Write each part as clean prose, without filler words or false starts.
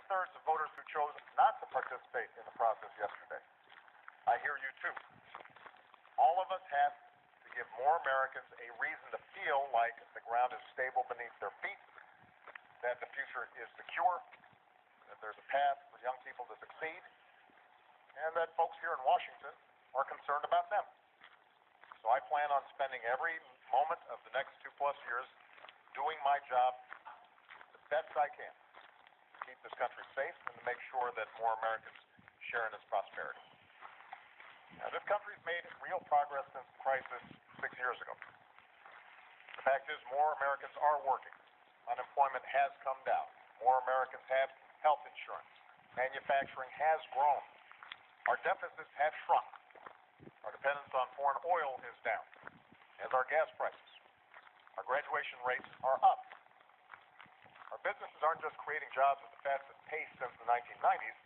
2/3 of voters who chose not to participate in the process yesterday. I hear you too. All of us have to give more Americans a reason to feel like the ground is stable beneath their feet, that the future is secure, that there's a path for young people to succeed, and that folks here in Washington are concerned about them. So I plan on spending every moment of the next 2+ years doing my job the best I can to keep this country safe and to make sure that more Americans share in its prosperity. Now, this country's made real progress since the crisis 6 years ago. The fact is, more Americans are working. Unemployment has come down. More Americans have health insurance. Manufacturing has grown. Our deficits have shrunk. Our dependence on foreign oil is down, as are gas prices. Our graduation rates are up. Our businesses aren't just creating jobs at the fastest pace since the 1990s.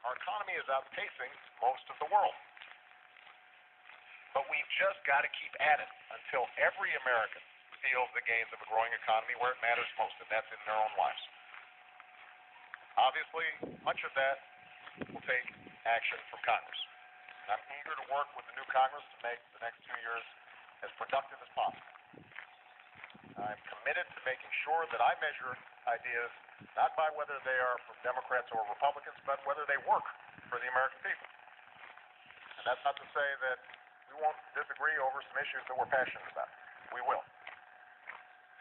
Our economy is outpacing most of the world. But we've just got to keep at it until every American feels the gains of a growing economy where it matters most, and that's in their own lives. Obviously, much of that will take action from Congress. I'm eager to work with the new Congress to make the next 2 years as productive as possible. I'm committed to making sure that I measure ideas not by whether they are from Democrats or Republicans, but whether they work for the American people. And that's not to say that we won't disagree over some issues that we're passionate about. We will.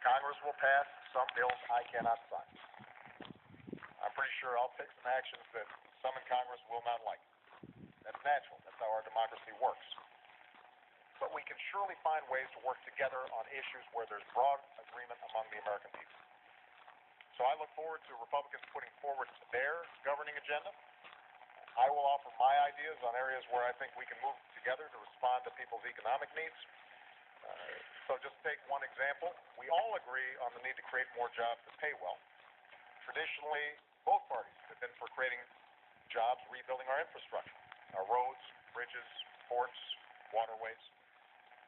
Congress will pass some bills I cannot sign. I'm pretty sure I'll take some actions that some in Congress will not like. That's natural. That's how our democracy works. But we can surely find ways to work together on issues where there's broad agreement among the American people. So I look forward to Republicans putting forward their governing agenda. I will offer my ideas on areas where I think we can move together to respond to people's economic needs. So just take one example. We all agree on the need to create more jobs that pay well. Traditionally, both parties have been for creating jobs rebuilding our infrastructure, our roads, bridges, ports, waterways.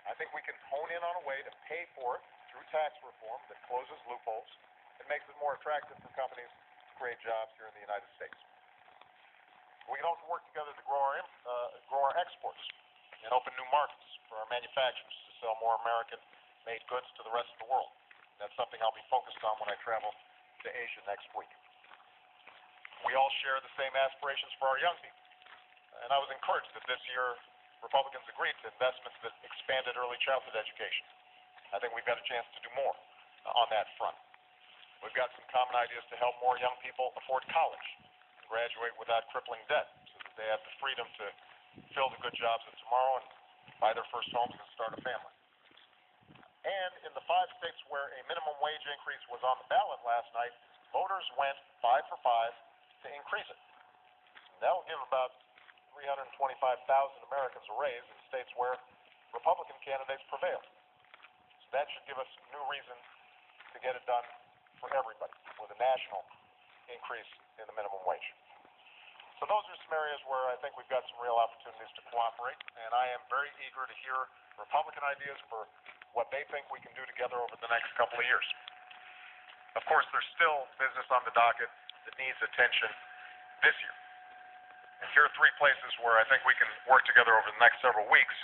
I think we can hone in on a way to pay for it through tax reform that closes loopholes and makes it more attractive for companies to create jobs here in the United States. We can also work together to grow our exports and open new markets for our manufacturers to sell more American-made goods to the rest of the world. That's something I'll be focused on when I travel to Asia next week. We all share the same aspirations for our young people. And I was encouraged that this year Republicans agreed to investments that expanded early childhood education. I think we've got a chance to do more on that front. We've got some common ideas to help more young people afford college, graduate without crippling debt, so that they have the freedom to fill the good jobs of tomorrow and buy their first homes and start a family. And in the 5 states where a minimum wage increase was on the ballot last night, voters went 5 for 5 to increase it. And that'll give about 325,000 Americans a raise in states where Republican candidates prevail. So that should give us a new reason to get it done for everybody with a national increase in the minimum wage. So those are some areas where I think we've got some real opportunities to cooperate, and I am very eager to hear Republican ideas for what they think we can do together over the next couple of years. Of course, there's still business on the docket that needs attention this year. And here are 3 places where I think we can work together over the next several weeks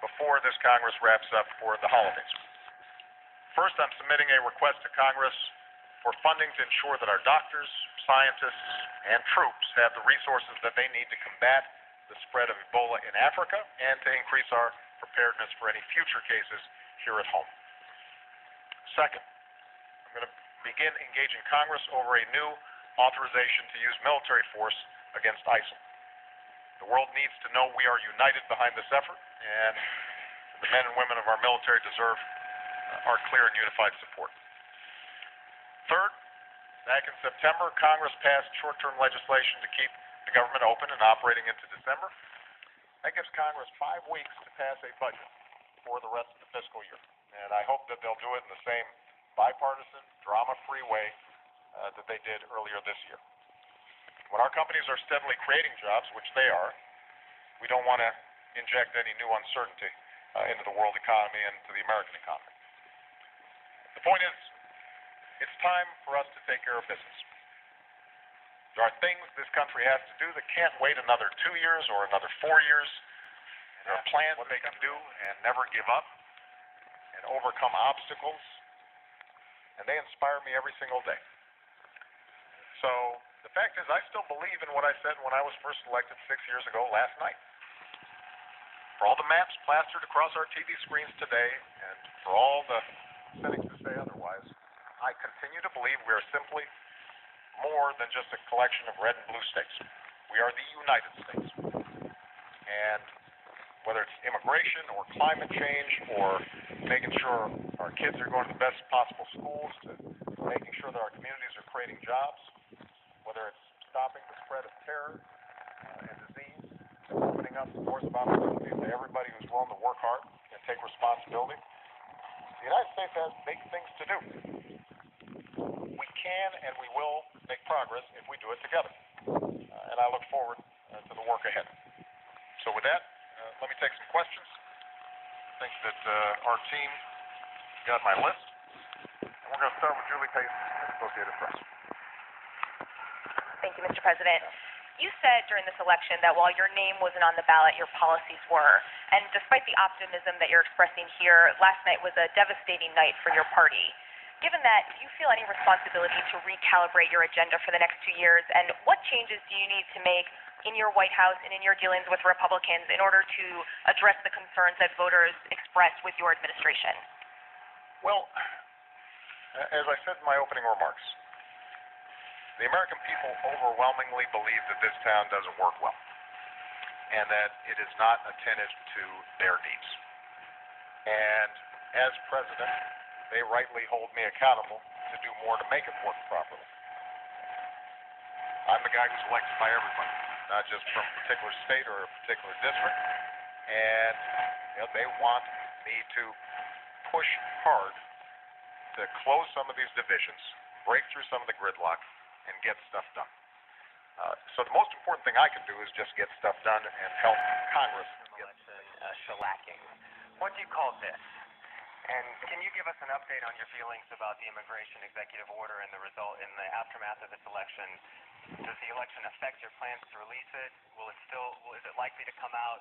before this Congress wraps up for the holidays. First, I'm submitting a request to Congress for funding to ensure that our doctors, scientists, and troops have the resources that they need to combat the spread of Ebola in Africa and to increase our preparedness for any future cases here at home. Second, I'm going to begin engaging Congress over a new authorization to use military force against ISIL. The world needs to know we are united behind this effort, and the men and women of our military deserve our clear and unified support. Third, back in September, Congress passed short-term legislation to keep the government open and operating into December. That gives Congress 5 weeks to pass a budget for the rest of the fiscal year, and I hope that they'll do it in the same bipartisan, drama-free way that they did earlier this year. When our companies are steadily creating jobs, which they are, we don't want to inject any new uncertainty into the world economy and to the American economy. The point is, it's time for us to take care of business. There are things this country has to do that can't wait another 2 years or another 4 years. There are plans what they can do and never give up and overcome obstacles, and they inspire me every single day. So the fact is, I still believe in what I said when I was first elected 6 years ago last night. For all the maps plastered across our TV screens today, and for all the cynics who say otherwise, I continue to believe we are simply more than just a collection of red and blue states. We are the United States. And whether it's immigration or climate change or making sure our kids are going to the best possible schools, to making sure that our communities are creating jobs, whether it's stopping the spread of terror and disease, opening up the doors of opportunity to everybody who's willing to work hard and take responsibility, the United States has big things to do. We can and we will make progress if we do it together. And I look forward to the work ahead. So with that, let me take some questions. I think that our team got my list. And we're going to start with Julie Pace at Associated Press. Thank you, Mr. President. You said during this election that while your name wasn't on the ballot, your policies were. And despite the optimism that you're expressing here, last night was a devastating night for your party. Given that, do you feel any responsibility to recalibrate your agenda for the next 2 years? And what changes do you need to make in your White House and in your dealings with Republicans in order to address the concerns that voters expressed with your administration? Well, as I said in my opening remarks, the American people overwhelmingly believe that this town doesn't work well and that it is not attentive to their needs. And as president, they rightly hold me accountable to do more to make it work properly. I'm the guy who's elected by everybody, not just from a particular state or a particular district. And they want me to push hard to close some of these divisions, break through some of the gridlock, and get stuff done. So the most important thing I can do is just get stuff done and help Congress get shellacking. What do you call this? And can you give us an update on your feelings about the immigration executive order and the result in the aftermath of this election? Does the election affect your plans to release it? Is it likely to come out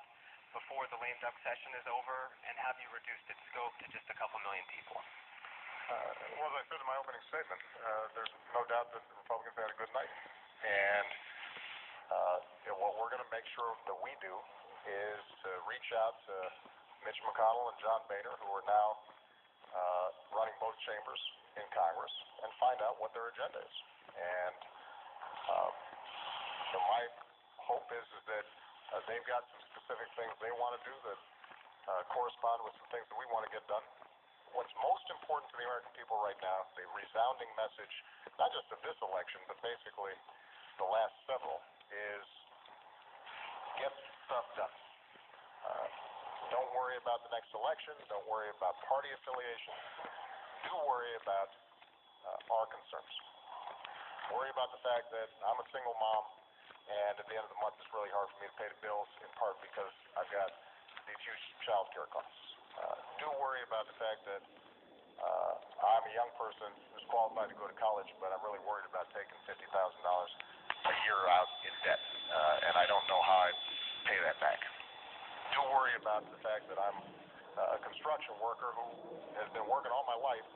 before the lame duck session is over? And have you reduced its scope to just a couple million people? Well, as I said in my opening statement, there's no doubt that the Republicans had a good night. And what we're going to make sure that we do is to reach out to Mitch McConnell and John Boehner, who are now running both chambers in Congress, and find out what their agenda is. And so my hope is that they've got some specific things they want to do that correspond with some things that we want to get done. What's most important to the American people right now, the resounding message, not just of this election, but basically the last several, is get stuff done. Don't worry about the next election. Don't worry about party affiliation. Do worry about our concerns. Worry about the fact that I'm a single mom, and at the end of the month it's really hard for me to pay the bills, in part because I've got these huge child care costs. Do worry about the fact that I'm a young person who's qualified to go to college, but I'm really worried about taking $50,000 a year out in debt, and I don't know how I pay that back. Do worry about the fact that I'm a construction worker who has been working all my life,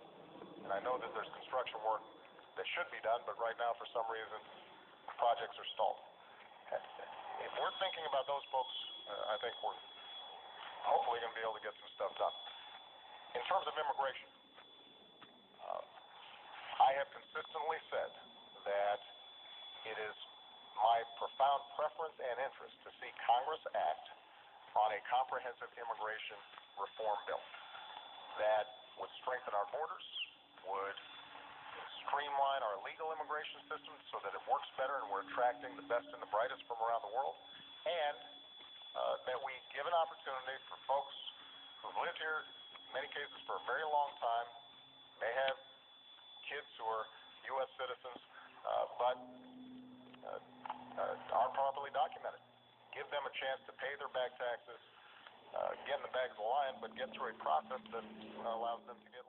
and I know that there's construction work that should be done, but right now for some reason projects are stalled. If we're thinking about those folks, I think we're hopefully going to be able to get some stuff done. In terms of immigration, I have consistently said that it is my profound preference and interest to see Congress act on a comprehensive immigration reform bill that would strengthen our borders, would streamline our legal immigration system so that it works better and we're attracting the best and the brightest from around the world, and that we give an opportunity for folks who've lived here, in many cases for a very long time, may have kids who are U.S. citizens, but aren't properly documented. Give them a chance to pay their back taxes, get in the bag of the line, but get through a process that allows them to get